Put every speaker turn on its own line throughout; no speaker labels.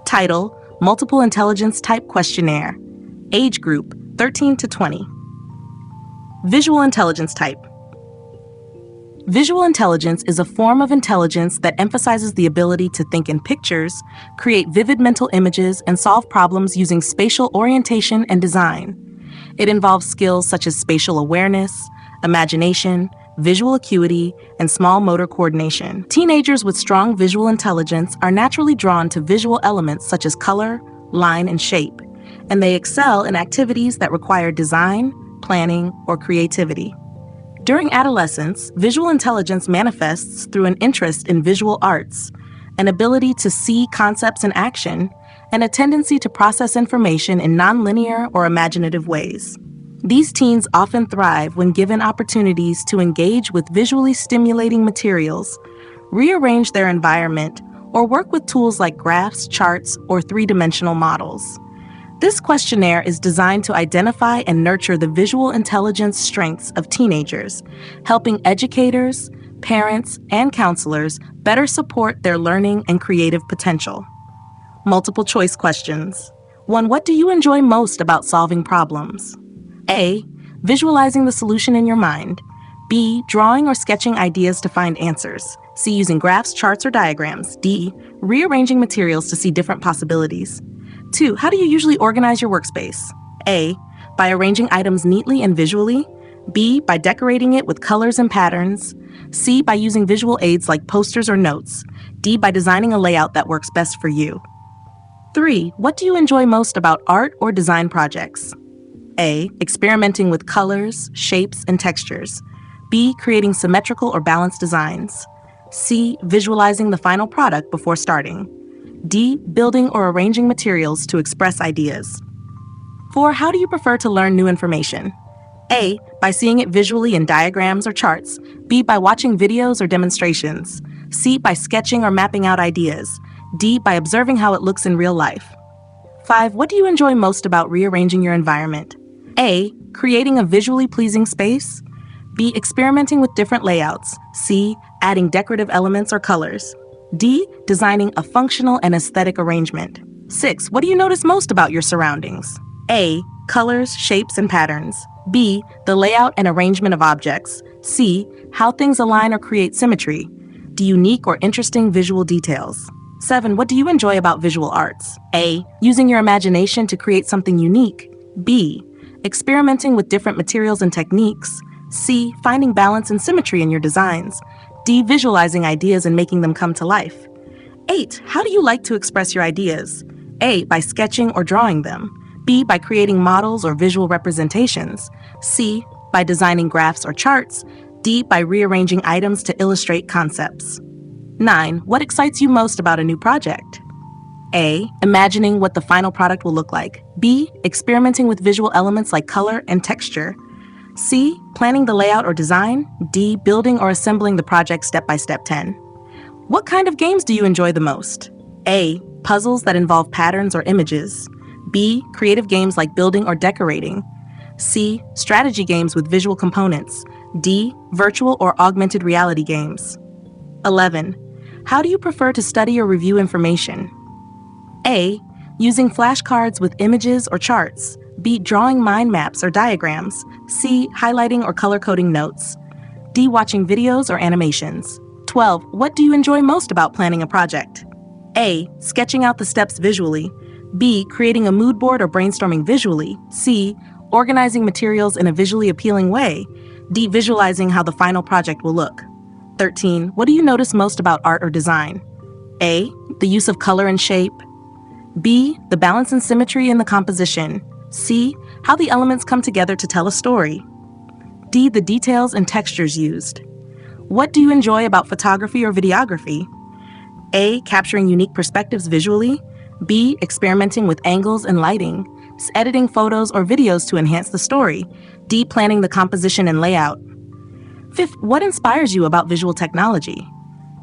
Title: Multiple Intelligence Type Questionnaire. Age group: 13 to 20. Visual Intelligence Type. Visual intelligence is a form of intelligence that emphasizes the ability to think in pictures, create vivid mental images, and solve problems using spatial orientation and design. It involves skills such as spatial awareness, imagination, visual acuity, and small motor coordination. Teenagers with strong visual intelligence are naturally drawn to visual elements such as color, line, and shape, and they excel in activities that require design, planning, or creativity. During adolescence, visual intelligence manifests through an interest in visual arts, an ability to see concepts in action, and a tendency to process information in nonlinear or imaginative ways. These teens often thrive when given opportunities to engage with visually stimulating materials, rearrange their environment, or work with tools like graphs, charts, or three-dimensional models. This questionnaire is designed to identify and nurture the visual intelligence strengths of teenagers, helping educators, parents, and counselors better support their learning and creative potential. Multiple choice questions. 1. What do you enjoy most about solving problems? A. Visualizing the solution in your mind. B. Drawing or sketching ideas to find answers. C. Using graphs, charts, or diagrams. D. Rearranging materials to see different possibilities. 2. How do you usually organize your workspace? A. By arranging items neatly and visually. B. By decorating it with colors and patterns. C. By using visual aids like posters or notes. D. By designing a layout that works best for you. 3. What do you enjoy most about art or design projects? A. Experimenting with colors, shapes, and textures. B. Creating symmetrical or balanced designs. C. Visualizing the final product before starting. D. Building or arranging materials to express ideas. 4. How do you prefer to learn new information? A. By seeing it visually in diagrams or charts. B. By watching videos or demonstrations. C. By sketching or mapping out ideas. D. By observing how it looks in real life. 5. What do you enjoy most about rearranging your environment? A. Creating a visually pleasing space. B. Experimenting with different layouts. C. Adding decorative elements or colors. D. Designing a functional and aesthetic arrangement. 6. What do you notice most about your surroundings? A. Colors, shapes, and patterns. B. The layout and arrangement of objects. C. How things align or create symmetry. D. Unique or interesting visual details. 7. What do you enjoy about visual arts? A. Using your imagination to create something unique. B. Experimenting with different materials and techniques. C. Finding balance and symmetry in your designs. D. Visualizing ideas and making them come to life. 8. How do you like to express your ideas? A. By sketching or drawing them. B. By creating models or visual representations. C. By designing graphs or charts. D. By rearranging items to illustrate concepts. 9. What excites you most about a new project? A. Imagining what the final product will look like. B. Experimenting with visual elements like color and texture. C. Planning the layout or design. D. Building or assembling the project step by step. 10. What kind of games do you enjoy the most? A. Puzzles that involve patterns or images. B. Creative games like building or decorating. C. Strategy games with visual components. D. Virtual or augmented reality games. 11. How do you prefer to study or review information? A. Using flashcards with images or charts. B. Drawing mind maps or diagrams. C. Highlighting or color-coding notes. D. Watching videos or animations. 12. What do you enjoy most about planning a project? A. Sketching out the steps visually. B. Creating a mood board or brainstorming visually. C. Organizing materials in a visually appealing way. D. Visualizing how the final project will look. 13. What do you notice most about art or design? A. The use of color and shape. B. The balance and symmetry in the composition. C. How the elements come together to tell a story. D. The details and textures used. What do you enjoy about photography or videography? A. Capturing unique perspectives visually. B. Experimenting with angles and lighting. Editing photos or videos to enhance the story. D. Planning the composition and layout. 5th, what inspires you about visual technology?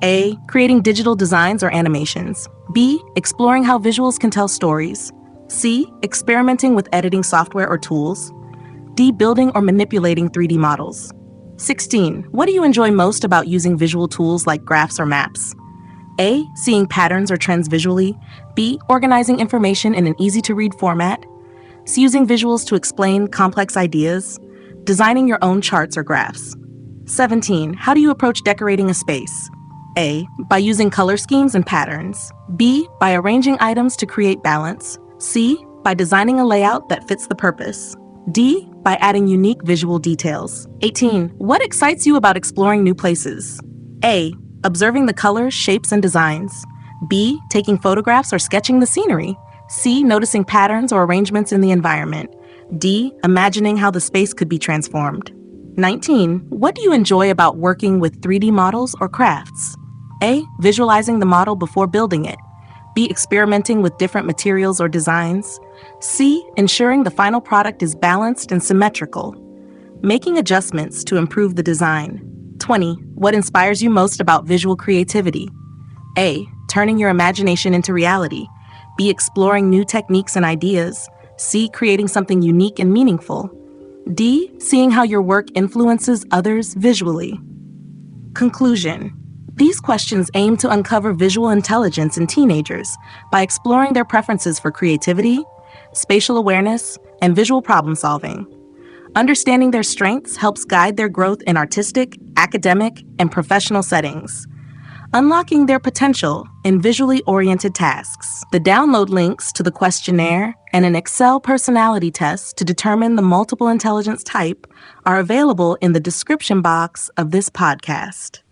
A. Creating digital designs or animations. B. Exploring how visuals can tell stories. C. Experimenting with editing software or tools. D. Building or manipulating 3D models. 16. What do you enjoy most about using visual tools like graphs or maps? A. Seeing patterns or trends visually. B. Organizing information in an easy-to-read format. C. Using visuals to explain complex ideas. Designing your own charts or graphs. 17. How do you approach decorating a space? A. By using color schemes and patterns. B. By arranging items to create balance. C. By designing a layout that fits the purpose. D. By adding unique visual details. 18. What excites you about exploring new places? A. Observing the colors, shapes, and designs. B. Taking photographs or sketching the scenery. C. Noticing patterns or arrangements in the environment. D. Imagining how the space could be transformed. 19. What do you enjoy about working with 3D models or crafts? A. Visualizing the model before building it. B. Experimenting with different materials or designs. C. Ensuring the final product is balanced and symmetrical. Making adjustments to improve the design. 20. What inspires you most about visual creativity? A. Turning your imagination into reality. B. Exploring new techniques and ideas. C. Creating something unique and meaningful. D. Seeing how your work influences others visually. Conclusion. These questions aim to uncover visual intelligence in teenagers by exploring their preferences for creativity, spatial awareness, and visual problem solving. Understanding their strengths helps guide their growth in artistic, academic, and professional settings, unlocking their potential in visually oriented tasks. The download links to the questionnaire and an Excel personality test to determine the multiple intelligence type are available in the description box of this podcast.